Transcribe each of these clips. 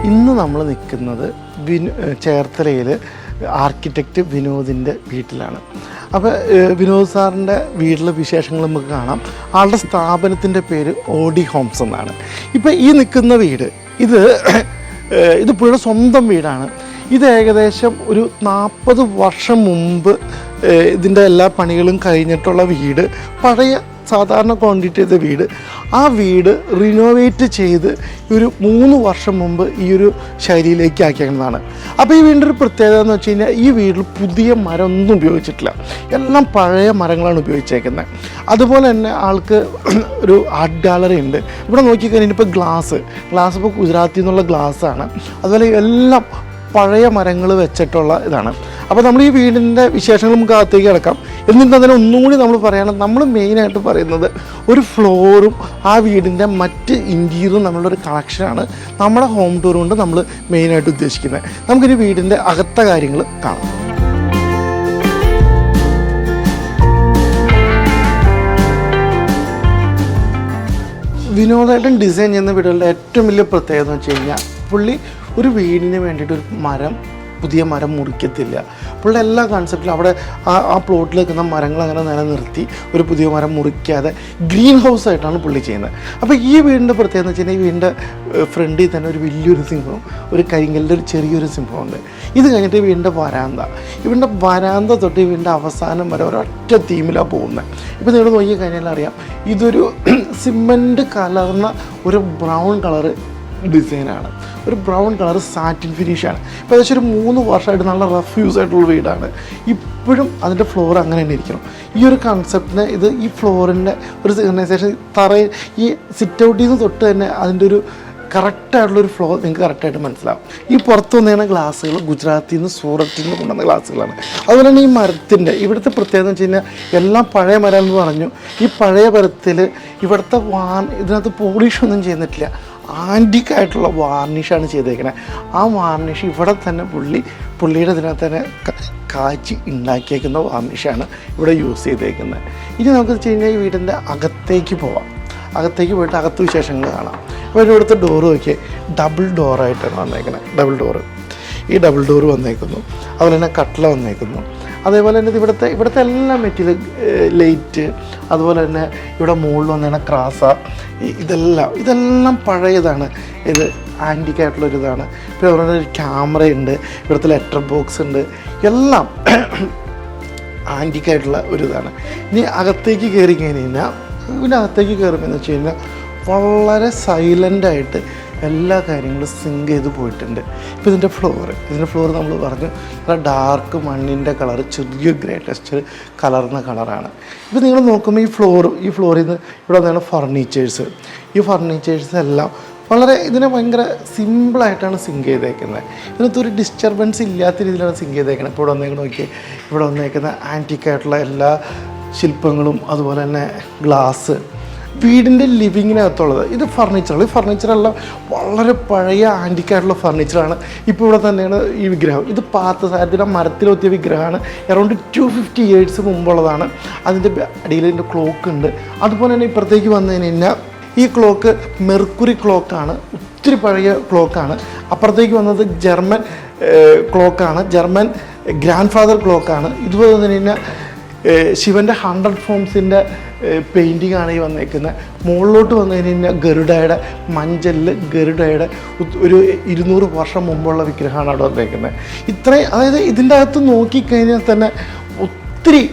ഇന്ന് നമ്മൾ നിൽക്കുന്നത് ചേർത്തലയിൽ ആർക്കിടെക്റ്റ് വിനോദിൻ്റെ വീട്ടിലാണ്. അപ്പോൾ വിനോദ് സാറിൻ്റെ വീട്ടിലെ വിശേഷങ്ങൾ നമുക്ക് കാണാം. ആളുടെ സ്ഥാപനത്തിൻ്റെ പേര് ഓഡി ഹോംസ് എന്നാണ്. ഇപ്പോൾ ഈ നിൽക്കുന്ന വീട് ഇത് പുള്ളിയുടെ സ്വന്തം വീടാണ്. ഇത് ഏകദേശം ഒരു 40 വർഷം മുമ്പ് ഇതിൻ്റെ എല്ലാ പണികളും കഴിഞ്ഞിട്ടുള്ള വീട്, പഴയ സാധാരണ ക്വാണ്ടിറ്റി ചെയ്ത വീട്. ആ വീട് റിനോവേറ്റ് ചെയ്ത് ഒരു 3 വർഷം മുമ്പ് ഈ ഒരു ശൈലിയിലേക്ക് ആക്കിയേക്കുന്നതാണ്. അപ്പോൾ ഈ വീടിൻ്റെ ഒരു പ്രത്യേകത എന്ന് വെച്ച് കഴിഞ്ഞാൽ ഈ വീട്ടിൽ പുതിയ മരമൊന്നും ഉപയോഗിച്ചിട്ടില്ല, എല്ലാം പഴയ മരങ്ങളാണ് ഉപയോഗിച്ചേക്കുന്നത്. അതുപോലെ തന്നെ ആൾക്ക് ഒരു ആർട്ട് ഗാലറി ഉണ്ട്. ഇവിടെ നോക്കിക്കഴിഞ്ഞാൽ ഇപ്പോൾ ഗ്ലാസ് ഇപ്പോൾ ഗുജറാത്തിൽ നിന്നുള്ള ഗ്ലാസ്സാണ്. അതുപോലെ എല്ലാം പഴയ മരങ്ങൾ വെച്ചിട്ടുള്ള ഇതാണ്. അപ്പോൾ നമ്മൾ ഈ വീടിൻ്റെ വിശേഷങ്ങൾ നമുക്ക് അകത്തേക്ക് കിടക്കാം. എന്നിട്ട് അതിനെ ഒന്നുകൂടി നമ്മൾ പറയണം. നമ്മൾ മെയിനായിട്ട് പറയുന്നത് ഒരു ഫ്ലോറും ആ വീടിൻ്റെ മറ്റ് ഇൻറ്റീരിയറും നമ്മളുടെ ഒരു കളക്ഷനാണ് നമ്മുടെ ഹോം ടൂർ കൊണ്ട് നമ്മൾ മെയിനായിട്ട് ഉദ്ദേശിക്കുന്നത്. നമുക്കൊരു വീടിൻ്റെ അകത്ത കാര്യങ്ങൾ കാണാം. വിനോദേട്ടൻ ഡിസൈൻ ചെയ്യുന്ന വീടുകളുടെ ഏറ്റവും വലിയ പ്രത്യേകത എന്ന് വെച്ച് കഴിഞ്ഞാൽ പുള്ളി ഒരു വീടിന് വേണ്ടിയിട്ട് ഒരു പുതിയ മരം മുറിക്കത്തില്ല. പുള്ളിയുടെ എല്ലാ കോൺസെപ്റ്റിലും അവിടെ ആ പ്ലോട്ടിൽ നിൽക്കുന്ന മരങ്ങൾ അങ്ങനെ നിലനിർത്തി ഒരു പുതിയ മരം മുറിക്കാതെ ഗ്രീൻ ഹൗസ് ആയിട്ടാണ് പുള്ളി ചെയ്യുന്നത്. അപ്പോൾ ഈ വീടിൻ്റെ പ്രത്യേകത എന്ന് വെച്ച് കഴിഞ്ഞാൽ ഈ വീടിൻ്റെ ഫ്രണ്ടിൽ തന്നെ ഒരു വലിയൊരു സിംഹം, ഒരു കരിങ്കല്ലിൻ്റെ ഒരു ചെറിയൊരു സിംഹമുണ്ട്. ഇത് കഴിഞ്ഞിട്ട് ഈ വീടിൻ്റെ വരാന്ത തൊട്ട് ഈ വീടിൻ്റെ അവസാനം വരെ ഒരൊറ്റ തീമിലാണ് പോകുന്നത്. ഇപ്പോൾ നിങ്ങൾ നോക്കിക്കഴിഞ്ഞാൽ അറിയാം, ഇതൊരു സിമൻറ്റ് കലർന്ന ഒരു ബ്രൗൺ കളറ് ഡിസൈനാണ്, ഒരു ബ്രൗൺ കളർ സാറ്റിൻ ഫിനിഷാണ്. ഇപ്പോൾ ഏകദേശം ഒരു 3 വർഷമായിട്ട് നല്ല റഫ് യൂസ് ആയിട്ടുള്ള വീടാണ്. ഇപ്പോഴും അതിൻ്റെ ഫ്ലോർ അങ്ങനെ തന്നെ ഇരിക്കണം. ഈ ഒരു കൺസെപ്റ്റിന് ഈ ഫ്ലോറിൻ്റെ ഒരു സിഗ്നൈസേഷൻ ഈ സിറ്റ് ഔട്ടിൽ നിന്ന് തൊട്ട് തന്നെ അതിൻ്റെ ഒരു കറക്റ്റായിട്ടുള്ളൊരു ഫ്ലോർ നിങ്ങൾക്ക് കറക്റ്റായിട്ട് മനസ്സിലാവും. ഈ പുറത്തു വന്നേക്കുന്ന ഗ്ലാസ്സുകൾ ഗുജറാത്തിൽ നിന്ന് സൂറത്തിൽ നിന്ന് കൊണ്ടുവന്ന ഗ്ലാസ്സുകളാണ്. അതുപോലെ തന്നെ ഈ മരത്തിൻ്റെ ഇവിടുത്തെ പ്രത്യേകത എന്ന് വെച്ച് കഴിഞ്ഞാൽ എല്ലാം പഴയ മരം എന്ന് പറഞ്ഞു. ഈ പഴയ മരത്തിൽ ഇവിടുത്തെ ഇതിനകത്ത് പോളിഷൊന്നും ചെയ്യുന്നിട്ടില്ല, ആൻറ്റിക്കായിട്ടുള്ള വാർണിഷാണ് ചെയ്തേക്കുന്നത്. ആ വാർണിഷ് ഇവിടെ തന്നെ പുള്ളിയുടെ ഇതിനകത്ത് തന്നെ കാച്ചി ഉണ്ടാക്കിയേക്കുന്ന വാർണിഷാണ് ഇവിടെ യൂസ് ചെയ്തേക്കുന്നത്. ഇനി നമുക്ക് വെച്ച് കഴിഞ്ഞാൽ ഈ വീടിൻ്റെ അകത്തേക്ക് പോവാം. അകത്തേക്ക് പോയിട്ട് അകത്ത് വിശേഷങ്ങൾ കാണാം. അപ്പോൾ ഇവിടുത്തെ ഡോറ് നോക്കിയാൽ ഡബിൾ ഡോറായിട്ടാണ് വന്നേക്കുന്നത്. ഈ ഡബിൾ ഡോറ് വന്നേക്കുന്നു. അതുപോലെ തന്നെ കട്ടില വന്നേക്കുന്നു. അതേപോലെ തന്നെ ഇവിടുത്തെ എല്ലാ മെറ്റീരിയൽ ലൈറ്റ്, അതുപോലെ തന്നെ ഇവിടെ മുകളിൽ വന്നേക്കുന്ന ക്രാസ, ഇതെല്ലാം പഴയതാണ്. ഇത് ആൻറ്റിക്കായിട്ടുള്ളൊരിതാണ്. പിന്നെ അതുപോലെ ഒരു ക്യാമറയുണ്ട്, ഇവിടുത്തെ ലെറ്റർ ബോക്സ് ഉണ്ട്, എല്ലാം ആൻറ്റിക്കായിട്ടുള്ള ഒരിതാണ്. ഇനി അകത്തേക്ക് കയറി കഴിഞ്ഞാൽ അകത്തേക്ക് കയറുമ്പോൾ വെച്ച് കഴിഞ്ഞാൽ വളരെ സൈലൻ്റായിട്ട് എല്ലാ കാര്യങ്ങളും സിങ്ക് ചെയ്ത് പോയിട്ടുണ്ട്. ഇപ്പോൾ ഇതിൻ്റെ ഫ്ലോർ നമ്മൾ പറഞ്ഞു നല്ല ഡാർക്ക് മണ്ണിൻ്റെ കളറ്, ചെറിയ ഗ്രേ ടെക്സ്ചർ കലർന്ന കളറാണ്. ഇപ്പോൾ നിങ്ങൾ നോക്കുമ്പോൾ ഈ ഫ്ലോറിൽ നിന്ന് ഇവിടെ വന്നാണ് ഫർണിച്ചേഴ്സ്. ഈ ഫർണിച്ചേഴ്സ് എല്ലാം ഇതിനെ ഭയങ്കര സിമ്പിളായിട്ടാണ് സിങ്ക് ചെയ്തേക്കുന്നത്. ഇതിനകത്തൊരു ഡിസ്റ്റർബൻസ് ഇല്ലാത്ത രീതിയിലാണ് സിങ്ക് ചെയ്തേക്കുന്നത്. ഇപ്പോൾ ഇവിടെ വന്നേക്കുന്ന ആൻറ്റിക്കായിട്ടുള്ള എല്ലാ ശില്പങ്ങളും, അതുപോലെ തന്നെ ഗ്ലാസ്, വീടിൻ്റെ ലിവിങ്ങിനകത്തുള്ളത് ഇത് ഫർണിച്ചറെല്ലാം വളരെ പഴയ ആൻറ്റിക്കായിട്ടുള്ള ഫർണിച്ചറാണ്. ഇപ്പോൾ ഇവിടെ തന്നെയാണ് ഈ വിഗ്രഹം. ഇത് പാർത്ഥസാരഥിയുടെ മരത്തിലൊത്തിയ വിഗ്രഹമാണ്. Around 250 years മുമ്പുള്ളതാണ്. അതിൻ്റെ അടിയിൽ ഇതിൻ്റെ ക്ലോക്ക് ഉണ്ട്. അതുപോലെ തന്നെ ഇപ്പുറത്തേക്ക് വന്നു കഴിഞ്ഞാൽ ഈ ക്ലോക്ക് മെർക്കുറി ക്ലോക്കാണ്, ഒത്തിരി പഴയ ക്ലോക്കാണ്. അപ്പുറത്തേക്ക് വന്നത് ജർമ്മൻ ക്ലോക്കാണ്, ജർമ്മൻ ഗ്രാൻഡ് ഫാദർ ക്ലോക്കാണ്. ഇതുപോലെ വന്നു കഴിഞ്ഞാൽ ശിവൻ്റെ 100 ഫോംസിൻ്റെ പെയിൻറ്റിംഗ് ആണ് ഈ വന്നേക്കുന്നത്. മുകളിലോട്ട് വന്നു കഴിഞ്ഞാൽ ഗരുഡയുടെ ഗരുഡയുടെ ഒരു 200 വർഷം മുമ്പുള്ള വിഗ്രഹമാണ് അവിടെ വന്നേക്കുന്നത്. അതായത് ഇതിൻ്റെ അകത്ത് നോക്കിക്കഴിഞ്ഞാൽ തന്നെ ഒത്തിരി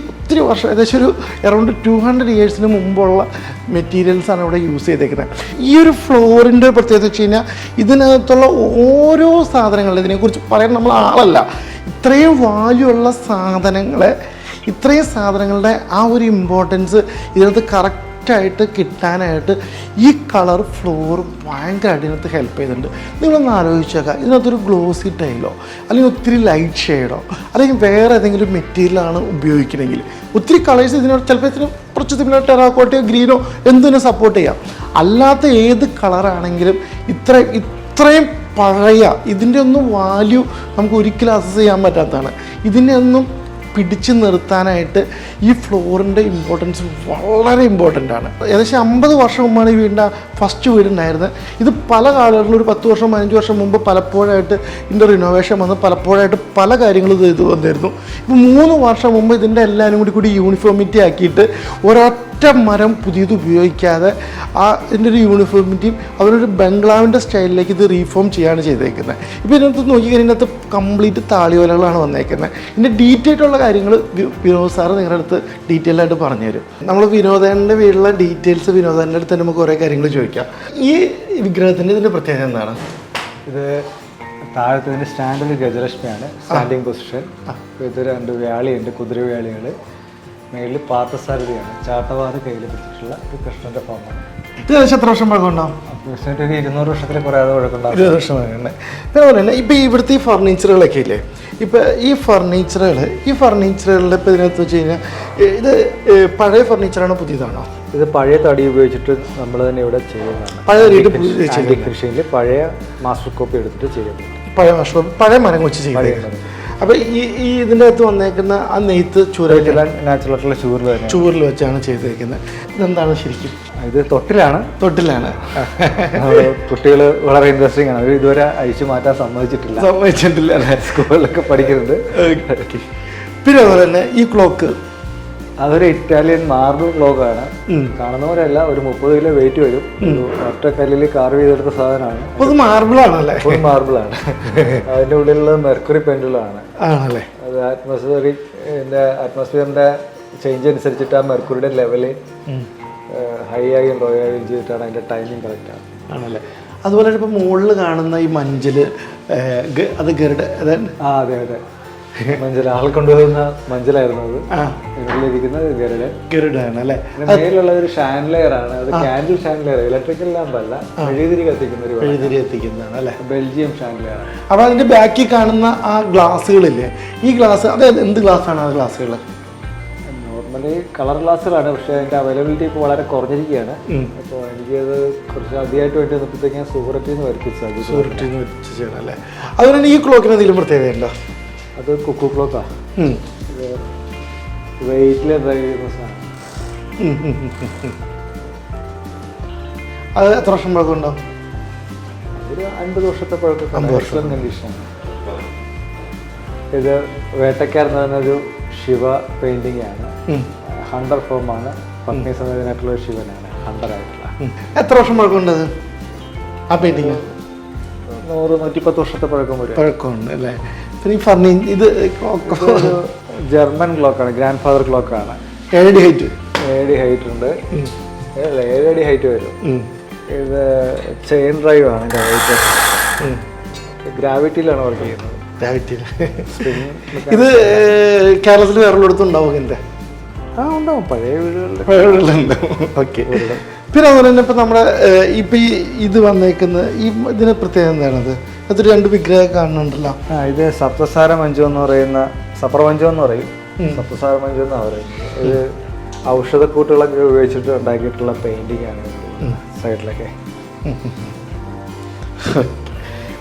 വർഷം, ഏകദേശം ഒരു അറൗണ്ട് 200 years മുമ്പുള്ള മെറ്റീരിയൽസാണ് ഇവിടെ യൂസ് ചെയ്തേക്കുന്നത്. ഈ ഒരു ഫ്ലോറിൻ്റെ പ്രത്യേകത വെച്ച് കഴിഞ്ഞാൽ ഇതിനകത്തുള്ള ഓരോ സാധനങ്ങളും, ഇതിനെക്കുറിച്ച് പറയാൻ നമ്മൾ ആളല്ല, ഇത്രയും വാല്യൂ ഉള്ള ഇത്രയും സാധനങ്ങളുടെ ആ ഒരു ഇമ്പോർട്ടൻസ് ഇതിനകത്ത് കറക്റ്റായിട്ട് കിട്ടാനായിട്ട് ഈ കളർ ഫ്ലോർ ഭയങ്കരമായിട്ട് ഇതിനകത്ത് ഹെൽപ്പ് ചെയ്തിട്ടുണ്ട്. നിങ്ങളൊന്ന് ആലോചിച്ചേക്കാം, ഇതിനകത്തൊരു ഗ്ലോസി ടൈലോ അല്ലെങ്കിൽ ഒത്തിരി ലൈറ്റ് ഷെയ്ഡോ അല്ലെങ്കിൽ വേറെ ഏതെങ്കിലും മെറ്റീരിയലാണ് ഉപയോഗിക്കണമെങ്കിൽ ഒത്തിരി കളേഴ്സ് ഇതിനോട് ചിലപ്പോൾ ഇതിന് കുറച്ച് സിമിലർ ടെറാക്കോട്ടയോ ഗ്രീനോ എന്തിനും സപ്പോർട്ട് ചെയ്യാം. അല്ലാത്ത ഏത് കളറാണെങ്കിലും ഇത്രയും പഴയ ഇതിൻ്റെ ഒന്നും വാല്യൂ നമുക്ക് ഒരിക്കലും അസസ് ചെയ്യാൻ പറ്റാത്തതാണ്. ഇതിൻ്റെ ഒന്നും പിടിച്ചു നിർത്താനായിട്ട് ഈ ഫ്ലോറിൻ്റെ ഇമ്പോർട്ടൻസ് വളരെ ഇമ്പോർട്ടൻ്റ് ആണ്. ഏകദേശം 50 വർഷം മുമ്പാണ് ഈ വീടിൻ്റെ ഫസ്റ്റ് വീടുണ്ടായിരുന്നത്. ഇത് പല കാലങ്ങളിലും ഒരു 10 വർഷം 15 വർഷം മുമ്പ് പലപ്പോഴായിട്ട് ഇതിൻ്റെ റിനോവേഷൻ വന്ന് പലപ്പോഴായിട്ട് പല കാര്യങ്ങളും ഇത് വന്നിരുന്നു. ഇപ്പോൾ 3 വർഷം മുമ്പ് ഇതിൻ്റെ എല്ലാവരും കൂടി യൂണിഫോമിറ്റി ആക്കിയിട്ട് ഒരൊറ്റ മരം പുതിയത് ഉപയോഗിക്കാതെ ഇതിൻ്റെ ഒരു യൂണിഫോമിറ്റിയും അവരൊരു ബംഗ്ലാവിൻ്റെ സ്റ്റൈലിലേക്ക് ഇത് റീഫോം ചെയ്യാണ് ചെയ്തേക്കുന്നത്. ഇപ്പോൾ ഇതിനകത്ത് നോക്കിക്കഴിഞ്ഞാൽ ഇതിനകത്ത് കംപ്ലീറ്റ് താളിയോലകളാണ് വന്നേക്കുന്നത്. ഇതിൻ്റെ ഡീറ്റെയിൽ ആയിട്ടുള്ള കാര്യങ്ങൾ വിനോദ് സാറ് നിങ്ങളുടെ അടുത്ത് ഡീറ്റെയിൽ ആയിട്ട് പറഞ്ഞു തരും. നമ്മൾ വിനോദേൻ്റെ വീട്ടിലെ ഡീറ്റെയിൽസ് വിനോദേൻ്റെ അടുത്ത് നമുക്ക് കുറേ കാര്യങ്ങൾ ചോദിക്കാം. ഈ വിഗ്രഹത്തിൻ്റെ ഇതിൻ്റെ പ്രത്യേകത എന്താണ്? ഇത് താഴത്തെ സ്റ്റാൻഡിൽ ഗജലക്ഷ്മിയാണ്, സ്റ്റാൻഡിങ് പൊസിഷൻ. ഇത് 2 വ്യാളിയുണ്ട്, കുതിര വ്യാളികൾ. മേളിൽ പാർത്ഥസാരഥിയാണ്, ചാട്ടവാറ് കയ്യിൽ പിടിച്ചിട്ടുള്ള ഒരു കൃഷ്ണൻ്റെ ഫോമാണ്. ഇത് എത്ര വർഷം പഴക്കമുണ്ടാവും? തീർച്ചയായിട്ടും ഒരു 200 വർഷത്തിൽ കുറയാതെ പഴക്കമുണ്ടാവും. 20 വർഷം പഴക്കമുണ്ട്. പിന്നെ പറയുന്നത് ഇപ്പോൾ ഇവിടുത്തെ ഈ ഫർണിച്ചറുകളൊക്കെ ഇല്ലേ, ഇപ്പോൾ ഈ ഫർണിച്ചറുകളിൽ ഇപ്പോൾ ഇതിനകത്ത് വെച്ച് കഴിഞ്ഞാൽ ഇത് പഴയ ഫർണിച്ചറാണോ പുതിയതാണോ? ഇത് പഴയ തടി ഉപയോഗിച്ചിട്ട് നമ്മൾ തന്നെ ഇവിടെ ചെയ്യുന്നതാണ്. പഴയ കൃഷിയിൽ പഴയ മാസ്റ്റർ കോപ്പി എടുത്തിട്ട് ചെയ്യുന്നത്. പഴയ മരം വെച്ച് ചെയ്യുന്നത്. അപ്പോൾ ഈ ഇതിൻ്റെ അകത്ത് വന്നേക്കുന്ന ആ നെയ്ത്ത് നാച്ചുറൽ ആയിട്ടുള്ള ചൂരിൽ വെച്ചാണ് ചെയ്തേക്കുന്നത്. ഇതെന്താണ് ശരിക്കും? ഇത് തൊട്ടിലാണ്. കുട്ടികൾ വളരെ ഇൻട്രസ്റ്റിംഗ് ആണ്. അവർ ഇതുവരെ അഴിച്ചു മാറ്റാൻ സമ്മതിച്ചിട്ടില്ല. സ്കൂളിലൊക്കെ പഠിക്കുന്നുണ്ട്. പിന്നെ അതുപോലെ തന്നെ ഈ ക്ലോക്ക് അതൊരു ഇറ്റാലിയൻ മാർബിൾ ക്ലോക്കാണ്. കാണുന്ന പോലെയല്ല, ഒരു 30 കിലോ വെയിറ്റ് വരും. ഒറ്റ കല്ലിൽ കാർവ് ചെയ്തെടുത്ത സാധനമാണ്. മാർബിളാണല്ലേ? മാർബിളാണ്. അതിൻ്റെ ഉള്ളിലുള്ളത് മെർക്കുറി പെൻഡുലാണ്. ആണല്ലേ? അത് അറ്റ്മോസ്ഫിയറിന്റെ ചേഞ്ച് അനുസരിച്ചിട്ട് ആ മെർക്കുറിയുടെ ലെവല് ഹൈ ആയും ലോ ആയും ചെയ്തിട്ടാണ് അതിന്റെ ടൈമിങ് കറക്റ്റ് ആണ്. ആണല്ലേ? അതുപോലെ ഇപ്പോൾ മുകളിൽ കാണുന്ന ഈ മഞ്ചല് അത് ഗരുഡ്. അതെ മഞ്ചൽ ആൾ കൊണ്ടുപോകുന്ന മഞ്ചലായിരുന്നു അത്. ഇതിലിരിക്കുന്നത് ഗരുഡാണ് അല്ലേ? മേലുള്ള ഒരു ഷാൻലെയർ ആണ്. അത് ക്യാൻഡിൽ ഷാൻലെയർ, ഇലക്ട്രിക്കൽ ലാമ്പല്ല, മെഴുകുതിരി കത്തിക്കുന്നതാണ് അല്ലേ? ബെൽജിയം ഷാൻലെയർ. അപ്പോൾ അതിന്റെ ബാക്കിൽ കാണുന്ന ആ ഗ്ലാസ്സുകളില്ലേ, ഈ ഗ്ലാസ് അത് എന്ത് ഗ്ലാസ്സാണ്? ആ ഗ്ലാസ്സുകൾ നോർമലി കളർ ഗ്ലാസ്സുകളാണ്. പക്ഷേ അതിന്റെ അവൈലബിലിറ്റി ഇപ്പോൾ വളരെ കുറഞ്ഞിരിക്കുകയാണ്. അപ്പോൾ എനിക്കത് കുറച്ച് അധികമായിട്ട് വേണ്ടി വന്നപ്പോഴത്തേക്ക് ഞാൻ സൂററ്റിൽ നിന്ന് വരുത്തിച്ചത്. അല്ലേ? അതുകൊണ്ട് ഈ ക്ലോക്കിന് എന്തെങ്കിലും പ്രത്യേകത ഉണ്ടോ? അത് കുക്കു ക്ലോക്കാണ്. വെയിറ്റിൽ ഡ്രൈവ് ചെയ്യുന്ന സാധനം. അത് എത്ര വർഷം പഴക്കം ഉണ്ടാവും? ഒരു 50 വർഷത്തെ പഴക്കം. കണ്ടീഷനാണ്. ഇത് വേട്ടക്കാരൻ എന്ന് പറഞ്ഞൊരു ശിവ പെയിന്റിംഗ് ആണ്. ഹണ്ടർ ഫോമാണ്. പത്നി സമേതനായിട്ടുള്ള ഒരു ശിവനാണ്, ഹണ്ടറായിട്ടുള്ള. എത്ര വർഷം പഴക്കമുണ്ടത് ആ പെയിന്റിങ്? 100-110 വർഷത്തെ പഴക്കമുണ്ട് അല്ലേ? പിന്നെ ഇത് ജർമ്മൻ ക്ലോക്കാണ്, ഗ്രാൻഡ് ഫാദർ ക്ലോക്കാണ്. 7 അടി ഹൈറ്റ് ഉണ്ട്. 7 അടി ഹൈറ്റ് വരും. ഇത് ചെയിൻ ഡ്രൈവ് ആണ്. ഇതിൻ്റെ ഹൈറ്റ് ഗ്രാവിറ്റിയിലാണ് വർക്ക് ചെയ്യുന്നത്. ഇത് കേരളത്തിൽ വേറെ ഉള്ളിടത്തുണ്ടാവും ഇതിൻ്റെ? ഉണ്ടാവും, പഴയ വീടുകളിലുണ്ടാവും. ഓക്കെ. പിന്നെ അതുപോലെ തന്നെ ഇപ്പം നമ്മുടെ ഇപ്പം ഇത് വന്നേക്കുന്ന ഇതിന് പ്രത്യേകത എന്താണത്? അതൊരു 2 വിഗ്രഹം കാണുന്നുണ്ടല്ലോ. ഇത് സപ്തസാര മഞ്ചു എന്ന് പറയുന്ന, സപ്രമഞ്ചു എന്ന് പറയും, സപ്തസാര മഞ്ചു എന്നാണ് പറയുന്നത്. ഇത് ഔഷധക്കൂട്ടുകളൊക്കെ ഉപയോഗിച്ചിട്ട് ഉണ്ടാക്കിയിട്ടുള്ള പെയിന്റിംഗ് ആണ് സൈഡിലൊക്കെ.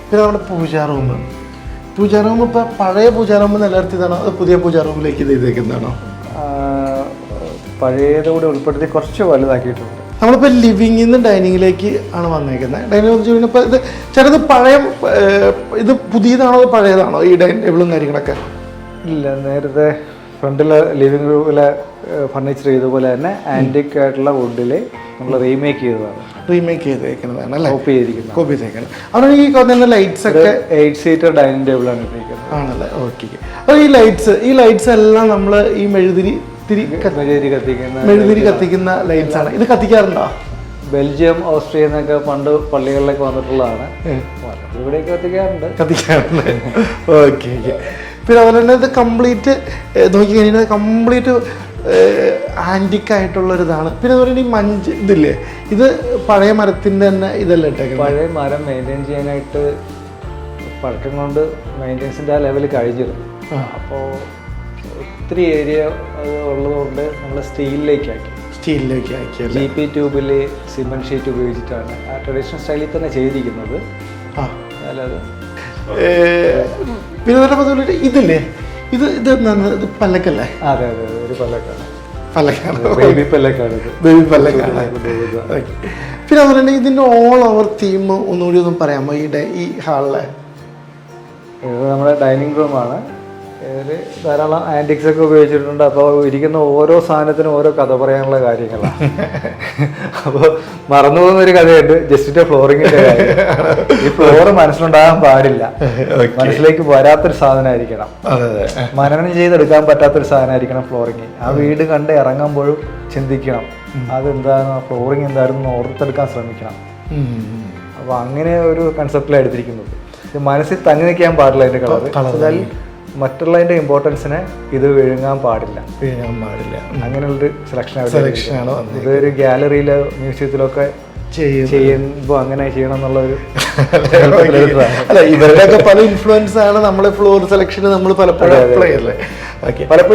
പിന്നെ നമ്മുടെ പൂജാ റൂം ഇപ്പം പഴയ പൂജാ റൂം നിലനിർത്തിയതാണോ അത് പുതിയ പൂജാ റൂമിലേക്ക് ഇത് ചെയ്തേക്കുന്നതാണോ? പഴയതുകൂടി ഉൾപ്പെടുത്തി കുറച്ച് വലുതാക്കിയിട്ടുണ്ട്. നമ്മളിപ്പോൾ ലിവിങ്ങിൽ നിന്ന് ഡൈനിങ്ങിലേക്ക് ആണ് വന്നേക്കുന്നത്. ഡൈനിങ് വെച്ച് കഴിഞ്ഞപ്പോൾ ഇത് ചിലത് പഴയ, ഇത് പുതിയതാണോ അത് പഴയതാണോ ഈ ഡൈനിങ് ടേബിളും കാര്യങ്ങളൊക്കെ? ഇല്ല, നേരത്തെ ഫ്രണ്ടിലെ ലിവിങ് റൂമിലെ ഫർണിച്ചർ ചെയ്തപോലെ തന്നെ ആൻറ്റിക് ആയിട്ടുള്ള വുഡിൽ നമ്മൾ റീമേക്ക് ചെയ്തേക്കുന്നതാണ് അല്ലേ? കോപ്പി ചെയ്തിരിക്കുന്നത്. അവിടെ ഈ കുറഞ്ഞ ലൈറ്റ്സ് ഒക്കെ 8 സീറ്റർ ഡൈനിങ് ടേബിളാണ് ഇട്ടിരിക്കുന്നത്. ആണല്ലേ? ഓക്കെ. അപ്പോൾ ഈ ലൈറ്റ്സ് എല്ലാം നമ്മൾ ഈ മെഴുതിരി കത്തിക്കുന്ന ലൈറ്റ്സ് ആണ്. ഇത് കത്തിക്കാറുണ്ടോ? ബെൽജിയം, ഓസ്ട്രിയ എന്നൊക്കെ പണ്ട് പള്ളികളിലൊക്കെ വന്നിട്ടുള്ളതാണ്. ഇവിടെയൊക്കെ കത്തിക്കാറുണ്ട്. ഓക്കെ. പിന്നെ അതുപോലെ തന്നെ ഇത് കംപ്ലീറ്റ് നോക്കിക്കഴിഞ്ഞാൽ കംപ്ലീറ്റ് ആൻറ്റിക് ആയിട്ടുള്ളൊരിതാണ്. പിന്നെ അതുപോലെ ഈ മഞ്ച് ഇതില്ലേ, ഇത് പഴയ മരത്തിൻ്റെ തന്നെ ഇതല്ലേ ഇട്ടേക്കുന്നത്? പഴയ മരം മെയിൻറ്റെയിൻ ചെയ്യാനായിട്ട് പഴക്കം കൊണ്ട് മെയിൻ്റെനൻസിൻ്റെ ആ ലെവൽ കഴിഞ്ഞിരുന്നു. അപ്പോൾ ഒത്തിരി ഏരിയ ഉള്ളതുകൊണ്ട് നമ്മൾ സ്റ്റീലിലേക്ക് ആക്കി. GP ട്യൂബിൽ സിമെൻറ്റ് ഷീറ്റ് ഉപയോഗിച്ചിട്ടാണ് ആ ട്രഡീഷണൽ സ്റ്റൈലിൽ തന്നെ ചെയ്തിരിക്കുന്നത്. പിന്നെ ഇതില്ലേ, ഇത് പല്ലക്കല്ലേ? അതെ അതെ, ഒരു പല്ലക്കാണ്. പല്ലക്കാണ്, ബേബി പല്ലക്കാണ് ഇത്. ബേബി പല്ലക്കാണ്. പിന്നെ അതുപോലെ ഇതിൻ്റെ ഓൾ ഓവർ തീം ഒന്നുകൂടി ഒന്നും പറയാമോ ഈ ഹാളിലെ? ഇത് നമ്മുടെ ഡൈനിങ് റൂമാണ്. ഇതിൽ ധാരാളം ആൻറ്റിക്സ് ഒക്കെ ഉപയോഗിച്ചിട്ടുണ്ട്. അപ്പോൾ ഇരിക്കുന്ന ഓരോ സാധനത്തിനും ഓരോ കഥ പറയാനുള്ള കാര്യങ്ങളാണ്. അപ്പോൾ മറന്നു പോകുന്നൊരു കഥയുണ്ട്, ജസ്റ്റിൻ്റെ ഫ്ലോറിങ്ങിൻ്റെ കാര്യം. ഈ ഫ്ലോറ് മനസ്സിലുണ്ടാകാൻ പാടില്ല, മനസ്സിലേക്ക് വരാത്തൊരു സാധനമായിരിക്കണം, മനനം ചെയ്തെടുക്കാൻ പറ്റാത്തൊരു സാധനമായിരിക്കണം ഫ്ലോറിങ്. ആ വീട് കണ്ട് ഇറങ്ങുമ്പോഴും ചിന്തിക്കണം അതെന്താണ്, ഫ്ലോറിങ് എന്തായിരുന്നു ഓർത്തെടുക്കാൻ ശ്രമിക്കണം. അപ്പോൾ അങ്ങനെ ഒരു കൺസെപ്റ്റിലാണ് എടുത്തിരിക്കുന്നത്. മനസ്സിൽ തങ്ങി നിൽക്കാൻ പാടില്ല അതിൻ്റെ കളർ. മറ്റുള്ളതിൻ്റെ ഇമ്പോർട്ടൻസിനെ ഇത് വിഴുങ്ങാൻ പാടില്ല. അങ്ങനെയുള്ളൊരു സെലക്ഷനാണ്. ഇതൊരു ഗാലറിയിലോ മ്യൂസിയത്തിലൊക്കെ ചെയ്യുമ്പോൾ അങ്ങനെ ചെയ്യണം എന്നുള്ളൊരു അല്ല, ഇവരുടെയൊക്കെ പല ഇൻഫ്ലുവൻസ് ആണ് നമ്മളെ ഫ്ലോർ സെലക്ഷന് നമ്മൾ പലപ്പോഴും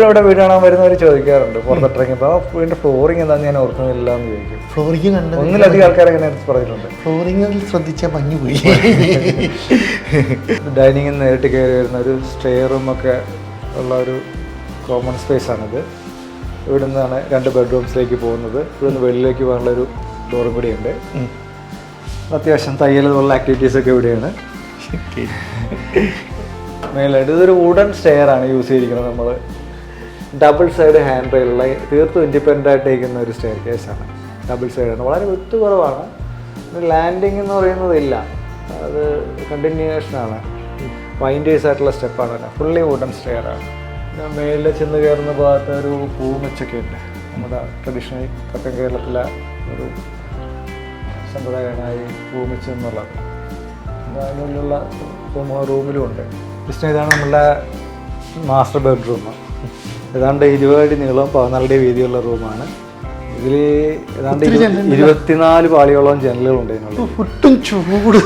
അവിടെ വീട് കാണാൻ വരുന്നവർ ചോദിക്കാറുണ്ട് പുറത്തിട്ടിറങ്ങിയപ്പോൾ വീടിന്റെ ഫ്ലോറിങ് എന്താണെന്ന് ഞാൻ ഓർക്കുന്നില്ല എന്ന് ചോദിക്കും. ഫ്ലോറിങ് കണ്ട് ഒന്നിലധികം ആൾക്കാർ അങ്ങനെ പറഞ്ഞിട്ടുണ്ട്. ഫ്ലോറിങ്ങിൽ ശ്രദ്ധിച്ചാൽ ഭംഗി പോയി. ഡൈനിങ്ങിൽ നേരിട്ട് കയറി വരുന്ന ഒരു സ്റ്റേ റൂമൊക്കെ ഉള്ള ഒരു കോമൺ സ്പേസ് ആണിത്. ഇവിടെ നിന്നാണ് 2 ബെഡ്റൂംസിലേക്ക് പോകുന്നത്. ഇവിടെ നിന്ന് വെളിയിലേക്ക് പോകാനുള്ളൊരു ഡോറും കൂടിയുണ്ട്. അത്യാവശ്യം തയ്യൽ പോലുള്ള ആക്ടിവിറ്റീസൊക്കെ ഇവിടെയാണ്. മേലായിട്ട് ഇതൊരു വുഡൻ സ്റ്റെയർ ആണ് യൂസ് ചെയ്തിരിക്കുന്നത്. നമ്മൾ ഡബിൾ സൈഡ് ഹാൻഡ് റെയിലുള്ള തീർത്തും ഇൻഡിപെൻഡൻ്റ് ആയിട്ട് ഇരിക്കുന്ന ഒരു സ്റ്റെയർ കേസാണ്. ഡബിൾ സൈഡാണ്, വളരെ വിട്ട് കുറവാണ്. ലാൻഡിങ് എന്ന് പറയുന്നതില്ല, അത് കണ്ടിന്യൂവേഷനാണ്. വൈൻഡേഴ്സ് ആയിട്ടുള്ള സ്റ്റെപ്പാണ്. ഫുള്ളി വുഡൻ സ്റ്റെയർ ആണ്. പിന്നെ മേളിൽ ചെന്ന് കയറുന്ന ഭാഗത്ത് ഒരു പൂമെച്ചൊക്കെ ഉണ്ട്. നമ്മുടെ ട്രഡീഷണൽ തെക്കൻ കേരളത്തിലെ ഒരു സമ്പ്രദായമാണ് ഈ പൂമെച്ച് എന്നുള്ളത്. അതിനുള്ളിലുള്ള റൂമിലും ഉണ്ട്. ജസ്റ്റ് ഇതാണ് നമ്മളുടെ മാസ്റ്റർ ബെഡ്റൂം. ഏതാണ്ട് 20 അടി നീളവും 14 അടി വീതിയുള്ള റൂമാണ്. ഇതിൽ ഏതാണ്ട് 24 പാളിയോളം ജനലുകളുണ്ട്. ഒട്ടും ചൂട്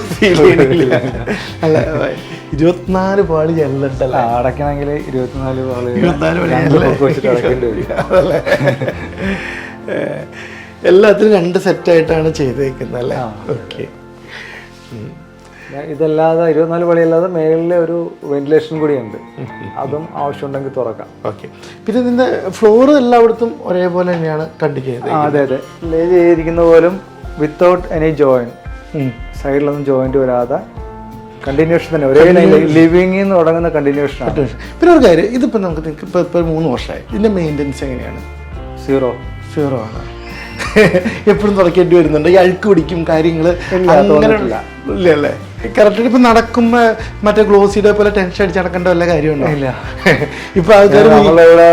അല്ല, 24 പാളി ജനലുണ്ടല്ലോ. അടയ്ക്കണമെങ്കിൽ 24 പാളി വെച്ചിട്ട് അടയ്ക്കേണ്ടി വരും. എല്ലാത്തിനും 2 സെറ്റായിട്ടാണ് ചെയ്തേക്കുന്നത് അല്ലേ? ഓക്കെ. ഇതല്ലാതെ 24 പടിയല്ലാതെ മേളിൽ ഒരു വെന്റിലേഷൻ കൂടിയുണ്ട്, അതും ആവശ്യമുണ്ടെങ്കിൽ തുറക്കാം. ഓക്കെ. പിന്നെ ഇതിൻ്റെ ഫ്ലോർ എല്ലായിടത്തും ഒരേപോലെ തന്നെയാണ് കണ്ടിരിക്കുന്നത്? അതെ അതെ, ലേ ചെയ്തിരിക്കുന്ന പോലും വിത്തൗട്ട് എനി ജോയിൻ, സൈഡിലൊന്നും ജോയിന്റ് വരാതെ കണ്ടിന്യൂഷൻ തന്നെ, ഒരേ ലിവിംഗിൽ നിന്ന് തുടങ്ങുന്ന കണ്ടിന്യൂഷൻ ആണ്. പിന്നെ ഒരു കാര്യം, ഇതിപ്പോൾ നമുക്ക് ഇപ്പോൾ 3 വർഷമായി, ഇതിൻ്റെ മെയിൻ്റെനൻസ് എങ്ങനെയാണ്? 0 ആണ്. എപ്പോഴും തുറക്കേണ്ടി വരുന്നുണ്ട്, ഈ അഴുക്ക് പിടിക്കും കാര്യങ്ങൾ ഇല്ല അല്ലേ? കറക്റ്റ് ഇപ്പം നടക്കുമ്പോൾ മറ്റേ ഗ്ലോസിയുടെ പോലെ ടെൻഷൻ അടിച്ച് നടക്കേണ്ട വല്ല കാര്യമുണ്ടോ? ഇല്ല. ഇപ്പം ആൾക്കാർ നമ്മളിവിടെ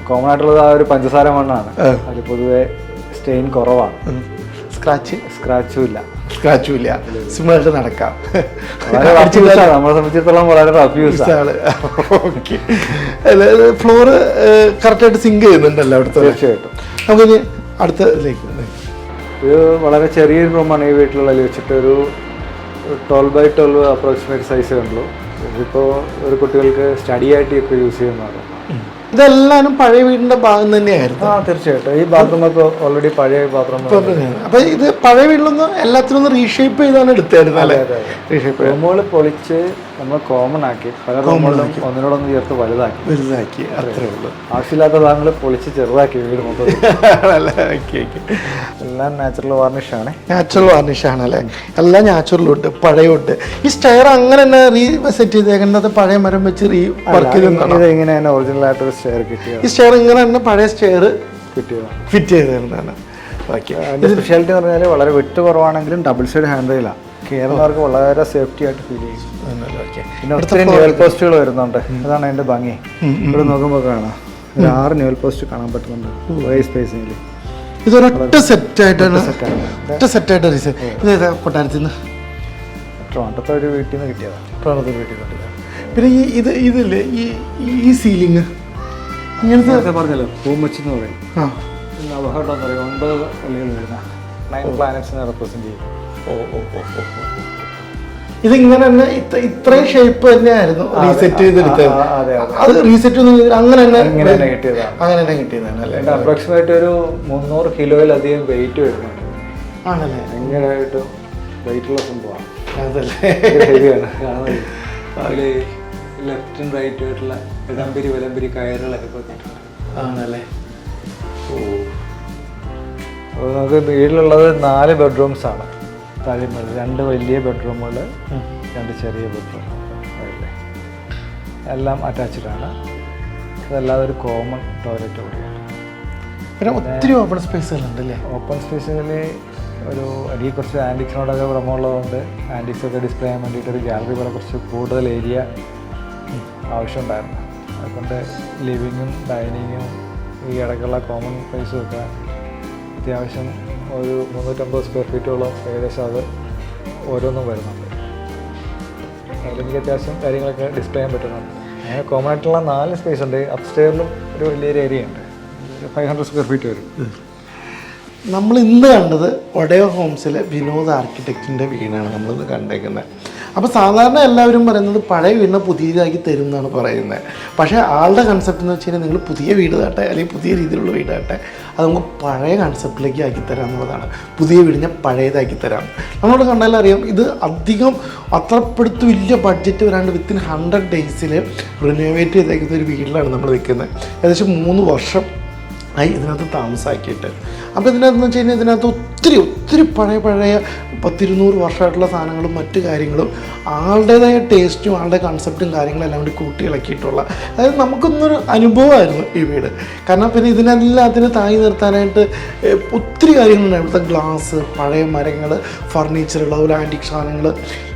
കോമൺ ആയിട്ടുള്ളത് ആ ഒരു പഞ്ചസാര മണ്ണാണ്, അതിൽ പൊതുവെ സ്റ്റെയിൻ കുറവാണ്. സ്ക്രാച്ചും ഇല്ല, സിമ്പിളായിട്ട് നടക്കാം. നമ്മളെ സംബന്ധിച്ചിടത്തോളം വളരെ റഫ് യൂസ് ആണ്. ഓക്കെ. ഫ്ലോറ് കറക്റ്റായിട്ട് സിങ്ക് ചെയ്യുന്നുണ്ടല്ലോ അവിടുത്തെ? തീർച്ചയായിട്ടും. നമുക്കിനി അടുത്ത ഇതിലേക്ക്. ഇത് വളരെ ചെറിയൊരു റൂമാണ് ഈ വീട്ടിലുള്ളിൽ വെച്ചിട്ട്, ഒരു 12x12 അപ്രോക്സിമേറ്റ് സൈസ് ഉള്ളൂ. ഇതിപ്പോൾ ഒരു കുട്ടികൾക്ക് സ്റ്റഡി ആയിട്ട് ഇപ്പോൾ യൂസ് ചെയ്യുന്നതാണ്. ഇതെല്ലാനും പഴയ വീടിന്റെ ഭാഗം തന്നെയായിരുന്നു? തീർച്ചയായിട്ടും. ഈ ബാത്റൂമൊക്കെ ഓൾറെഡി പഴയ ബാത്റൂം. അപ്പൊ ഇത് പഴയ വീട്ടിലൊന്നും എല്ലാത്തിനും ഒന്ന് റീഷേപ്പ് ചെയ്താണ് എടുത്തായിരുന്നു അല്ലേ? റൂമുകൾ പൊളിച്ച് നമ്മൾ കോമൺ ആക്കി, പല റൂമുകളും ഒന്നിനോടൊന്ന് ചേർത്ത് വലുതാക്കി. അത്രേ ഉള്ളൂ. ആവശ്യമില്ലാത്ത ഭാഗങ്ങൾ പൊളിച്ച് ചെറുതാക്കി വീട് മൊത്തം. എല്ലാം നാച്ചുറൽ വാർണിഷാണ്. അല്ലേ? എല്ലാം നാച്ചുറലുണ്ട്, പഴയുണ്ട്. ഈ സ്റ്റെയർ അങ്ങനെ തന്നെ റീസെറ്റ് ചെയ്തേക്കുന്നത് പഴയ മരം വെച്ച് വർക്ക് ചെയ്ത് ഇങ്ങനെ തന്നെ ഒറിജിനൽ ആയിട്ടൊരു സ്റ്റെയർ കിട്ടിയത്. ഈ സ്റ്റെയർ ഇങ്ങനെ തന്നെ പഴയ സ്റ്റെയർ ഫിറ്റ് ചെയ്തിരുന്നതാണ്. അതിൻ്റെ സ്പെഷ്യാലിറ്റി എന്ന് പറഞ്ഞാൽ വളരെ വിട്ട് കുറവാണെങ്കിലും ഡബിൾ സൈഡ് ഹാൻഡ് റെയിലാണ്. കയറുന്നവർക്ക് വളരെ സേഫ്റ്റി ആയിട്ട് ഫീൽ ചെയ്യും. പിന്നെ ഒത്തിരി ന്യൂവൽ പോസ്റ്റുകൾ വരുന്നുണ്ട്, അതാണ് അതിൻ്റെ ഭംഗി. ഇവിടെ നോക്കുമ്പോൾ കാണാം 6 ന്യൂവൽ പോസ്റ്റ് കാണാൻ പറ്റുന്നുണ്ട് ഒരേ സ്പേസിൽ. ഇതൊരൊറ്റ സെറ്റായിട്ടാണ് കൊട്ടാരത്തിൽ നിന്ന് ട്രോണ്ടത്തെ ഒരു വീട്ടിൽ നിന്ന് കിട്ടിയതാണ്. പിന്നെ ഇതില്ലേ ഈ സീലിംഗ് ഇങ്ങനത്തെ പറഞ്ഞല്ലോ, പൂമച്ചെന്ന് പറയും. അവഹേർഡ് എന്ന് പറയും, 9 പള്ളികൾ വരുന്ന 9 പ്ലാനറ്റ്സിനെ റെപ്രസെന്റ് ചെയ്യും. ഇതിങ്ങനെ തന്നെ ഇത്രയും ഷേപ്പ് തന്നെയായിരുന്നു റീസെറ്റ് ചെയ്തെടുത്തത്? അത് റീസെറ്റ് അങ്ങനെ തന്നെ കിട്ടിയതാണ് അല്ലേ? അപ്രോക്സിമേറ്റ് ഒരു 300 കിലോയിലധികം വെയിറ്റ് വരുന്നുണ്ട്. ആണല്ലേ? ഭയങ്കരമായിട്ട് വെയിറ്റുള്ള സംഭവമാണ്. അതല്ലേ? ഹെവിയാണ്. അതിൽ ലെഫ്റ്റും റൈറ്റും ആയിട്ടുള്ള ഇടംപിരി വിലംപിരി കയറുകളൊക്കെ കൊടുത്തിട്ടുണ്ട്. ആണല്ലേ? ഓ, അപ്പോൾ നമുക്ക് വീട്ടിലുള്ളത് 4 ബെഡ്റൂംസ് ആണ്. താഴെമേൽ 2 വലിയ ബെഡ്റൂമുകൾ, 2 ചെറിയ ബെഡ്റൂം, എല്ലാം അറ്റാച്ച്ഡ് ആണ്. അതല്ലാതെ ഒരു കോമൺ ടോയ്ലറ്റ് കൂടിയാണ്. പിന്നെ ഒത്തിരി ഓപ്പൺ സ്പേസുകളുണ്ട് അല്ലേ? ഓപ്പൺ സ്പേസുകളിൽ എനിക്ക് കുറച്ച് ആൻറ്റിക്സിനോടൊക്കെ ഭ്രമമുള്ളതുകൊണ്ട് ആൻറ്റിക്സൊക്കെ ഡിസ്പ്ലേ ചെയ്യാൻ വേണ്ടിയിട്ട് ഒരു ഗാലറി പോലെ കുറച്ച് കൂടുതൽ ഏരിയ ആവശ്യമുണ്ടായിരുന്നു. അതുകൊണ്ട് ലിവിങ്ങും ഡൈനിങ്ങും ഈ ഇടയ്ക്കുള്ള കോമൺ സ്പേസും ഒക്കെ അത്യാവശ്യം ഒരു 350 സ്ക്വയർ ഫീറ്റോളം ഏകദേശം അത് ഓരോന്നും വരുന്നുണ്ട്. അതിലെനിക്ക് അത്യാവശ്യം കാര്യങ്ങളൊക്കെ ഡിസ്പ്ലേ ചെയ്യാൻ പറ്റുന്നുണ്ട്. അങ്ങനെ കോമൺ ആയിട്ടുള്ള 4 സ്പേസ് ഉണ്ട്. അപ്സ്റ്റെയറിലും ഒരു വലിയൊരു ഏരിയ ഉണ്ട്, 500 സ്ക്വയർ ഫീറ്റ് വരും. നമ്മൾ ഇന്ന് കണ്ടത് ഒഡയോ ഹോംസിലെ വിനോദ് ആർക്കിടെക്റ്റിൻ്റെ വീടാണ് നമ്മളിന്ന് കണ്ടേക്കുന്നത്. അപ്പോൾ സാധാരണ എല്ലാവരും പറയുന്നത് പഴയ വീടിനെ പുതിയതാക്കി തരും എന്നാണ് പറയുന്നത്. പക്ഷേ ആളുടെ കൺസെപ്റ്റ് എന്ന് വെച്ച് കഴിഞ്ഞാൽ നിങ്ങൾ പുതിയ വീട് കാട്ടെ, അല്ലെങ്കിൽ പുതിയ രീതിയിലുള്ള വീട് കാട്ടെ, അത് നമുക്ക് പഴയ കൺസെപ്റ്റിലേക്ക് ആക്കിത്തരാം എന്നുള്ളതാണ്. പുതിയ വീടിനെ പഴയതാക്കി തരാം. നമ്മളോട് കണ്ടാലും അറിയാം, ഇത് അധികം അത്രപ്പെടുത്ത് വലിയ ബഡ്ജറ്റ് വരാണ്ട് വിത്തിൻ 100 ഡേയ്സിൽ റിനോവേറ്റ് ചെയ്തേക്കുന്ന ഒരു വീട്ടിലാണ് നമ്മൾ നിൽക്കുന്നത്. ഏകദേശം 3 വർഷം ഇതിനകത്ത് താമസാക്കിയിട്ട്. അപ്പോൾ ഇതിനകത്തെന്ന് വെച്ച് കഴിഞ്ഞാൽ ഇതിനകത്ത് ഒത്തിരി പഴയ 100-200 വർഷമായിട്ടുള്ള സാധനങ്ങളും മറ്റു കാര്യങ്ങളും ആളുടേതായ ടേസ്റ്റും ആളുടെ കൺസെപ്റ്റും കാര്യങ്ങളും എല്ലാം കൂടി കൂട്ടി ഇളക്കിയിട്ടുള്ള, അതായത് നമുക്കൊന്നൊരു അനുഭവമായിരുന്നു ഈ വീട്. കാരണം പിന്നെ ഇതിനെല്ലാത്തിനും താങ്ങി നിർത്താനായിട്ട് ഒത്തിരി കാര്യങ്ങളുണ്ട്. ഇവിടുത്തെ ഗ്ലാസ്, പഴയ മരങ്ങൾ, ഫർണിച്ചറുകൾ, അതുപോലെ ആൻറ്റിക് സാധനങ്ങൾ,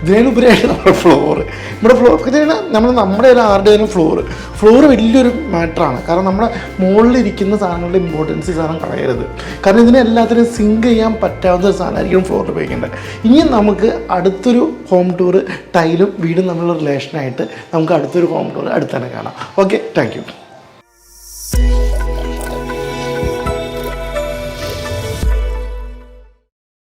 ഇതിനുപരിയായിട്ട് നമ്മുടെ ഫ്ലോറ്. നമ്മുടെ ആരുടെയും ഫ്ലോറ് വലിയൊരു മാറ്ററാണ്. കാരണം നമ്മുടെ മുകളിലിരിക്കുന്ന സാധനങ്ങളുടെ ഇമ്പോർട്ടൻസ് ഈ സാധനം കളയരുത്. കാരണം ഇതിനെല്ലാത്തിനും സിങ്ക് ചെയ്യാൻ പറ്റാവുന്ന ഒരു സാധനമായിരിക്കും ഫ്ലോറിൽ ഉപയോഗിക്കേണ്ടത്. ഇനി നമുക്ക് അടുത്തൊരു ഹോം ടൂർ ടൈലും വീടും തമ്മിലുള്ള റിലേഷനായിട്ട് നമുക്ക് അടുത്തൊരു ഹോം ടൂർ അടുത്ത് തന്നെ കാണാം. Okay, thank you.